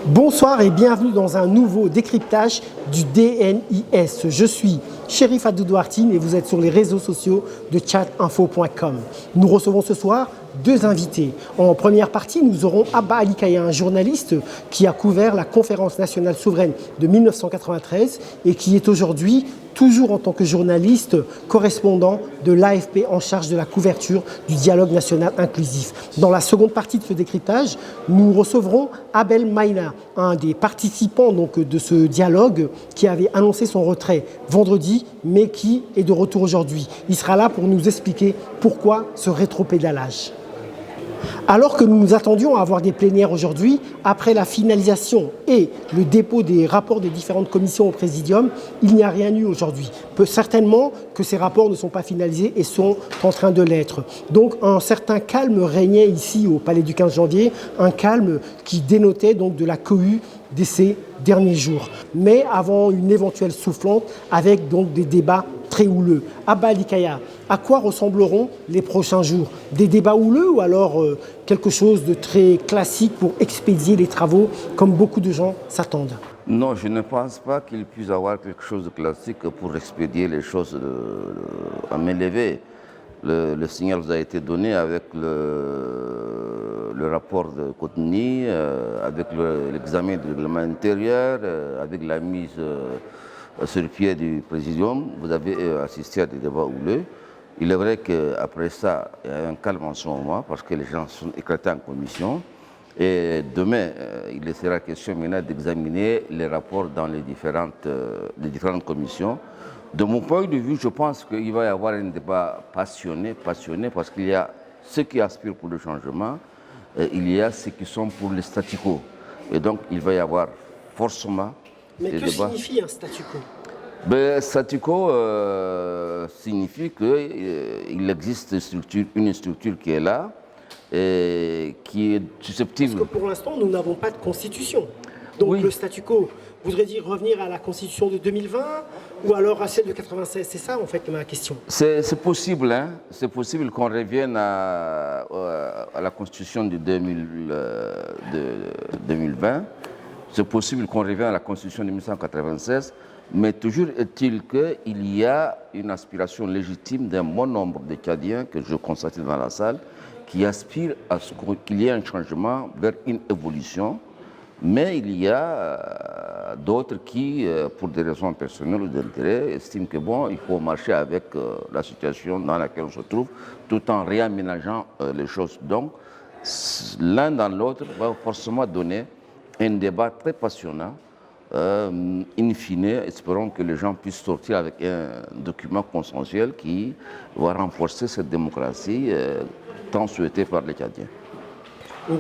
Bonsoir et bienvenue dans un nouveau décryptage du DNIS. Je suis Chérif Abdou-Douartine et vous êtes sur les réseaux sociaux de chatinfo.com. Nous recevons ce soir deux invités. En première partie, nous aurons Abba Ali Kaya, un journaliste qui a couvert la conférence nationale souveraine de 1993 et qui est aujourd'hui toujours en tant que journaliste correspondant de l'AFP en charge de la couverture du dialogue national inclusif. Dans la seconde partie de ce décryptage, nous recevrons Abel Maïna, un des participants de ce dialogue qui avait annoncé son retrait vendredi, mais qui est de retour aujourd'hui. Il sera là pour nous expliquer pourquoi ce rétropédalage. Alors que nous nous attendions à avoir des plénières aujourd'hui, après la finalisation et le dépôt des rapports des différentes commissions au Présidium, il n'y a rien eu aujourd'hui. Certainement que ces rapports ne sont pas finalisés et sont en train de l'être. Donc un certain calme régnait ici au Palais du 15 janvier, un calme qui dénotait donc de la cohue de ces derniers jours. Mais avant une éventuelle soufflante avec donc des débats très houleux. Abba Ali Kaya, à quoi ressembleront les prochains jours? Des débats houleux ou alors quelque chose de très classique pour expédier les travaux comme beaucoup de gens s'attendent? Non, je ne pense pas qu'il puisse y avoir quelque chose de classique pour expédier les choses à main levée. Le signal vous a été donné avec le rapport de Cotonou, avec l'examen du règlement intérieur, avec la mise sur pied du Présidium. Vous avez assisté à des débats houleux. Il est vrai qu'après ça, il y a un calme en ce moment parce que les gens sont éclatés en commission. Et demain, il sera question maintenant d'examiner les rapports dans les différentes commissions. De mon point de vue, je pense qu'il va y avoir un débat passionné parce qu'il y a ceux qui aspirent pour le changement et il y a ceux qui sont pour le statu quo. Et donc, il va y avoir forcément des débats. Mais que signifie un statu quo? Statu quo signifie qu'il existe une structure qui est là et qui est susceptible... Parce que pour l'instant, nous n'avons pas de constitution. Donc oui. Le statu quo voudrait dire revenir à la constitution de 2020 ou alors à celle de 96. C'est ça en fait ma question. C'est possible, hein. C'est possible qu'on revienne à la constitution de 2020. C'est possible qu'on revienne à la constitution de 1996. Mais toujours est-il qu'il y a une aspiration légitime d'un bon nombre de Tchadiens que je constate dans la salle qui aspirent à ce qu'il y ait un changement vers une évolution. Mais il y a d'autres qui, pour des raisons personnelles ou d'intérêt, estiment que bon, il faut marcher avec la situation dans laquelle on se trouve, tout en réaménageant les choses. Donc, l'un dans l'autre va forcément donner un débat très passionnant. In fine, espérons que les gens puissent sortir avec un document consensuel qui va renforcer cette démocratie tant souhaitée par les Tchadiens.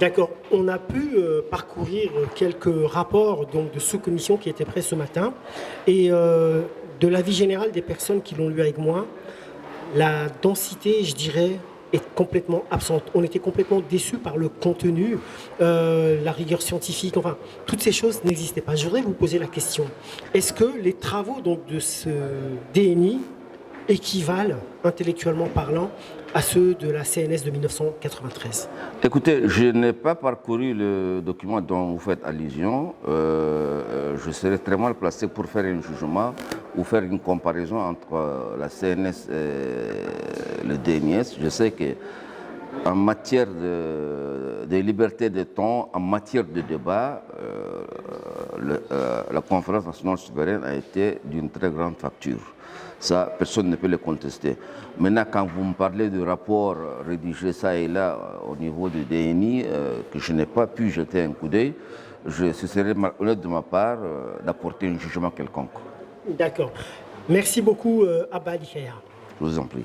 D'accord. On a pu parcourir quelques rapports de sous-commission qui étaient prêts ce matin et de l'avis général des personnes qui l'ont lu avec moi, la densité, je dirais, est complètement absente. On était complètement déçus par le contenu, la rigueur scientifique, enfin, toutes ces choses n'existaient pas. Je voudrais vous poser la question. Est-ce que les travaux de ce DNI équivalent, intellectuellement parlant, à ceux de la CNS de 1993? Écoutez, je n'ai pas parcouru le document dont vous faites allusion. Je serais très mal placé pour faire un jugement ou faire une comparaison entre la CNS et le DNIS. Je sais qu'en matière de liberté de ton, en matière de débat, la conférence nationale souveraine a été d'une très grande facture. Ça, personne ne peut le contester. Maintenant, quand vous me parlez de rapports rédigés ça et là au niveau du DNI, que je n'ai pas pu jeter un coup d'œil, ce serait honnête de ma part d'apporter un jugement quelconque. D'accord. Merci beaucoup, Abba Ali Kaya. Je vous en prie.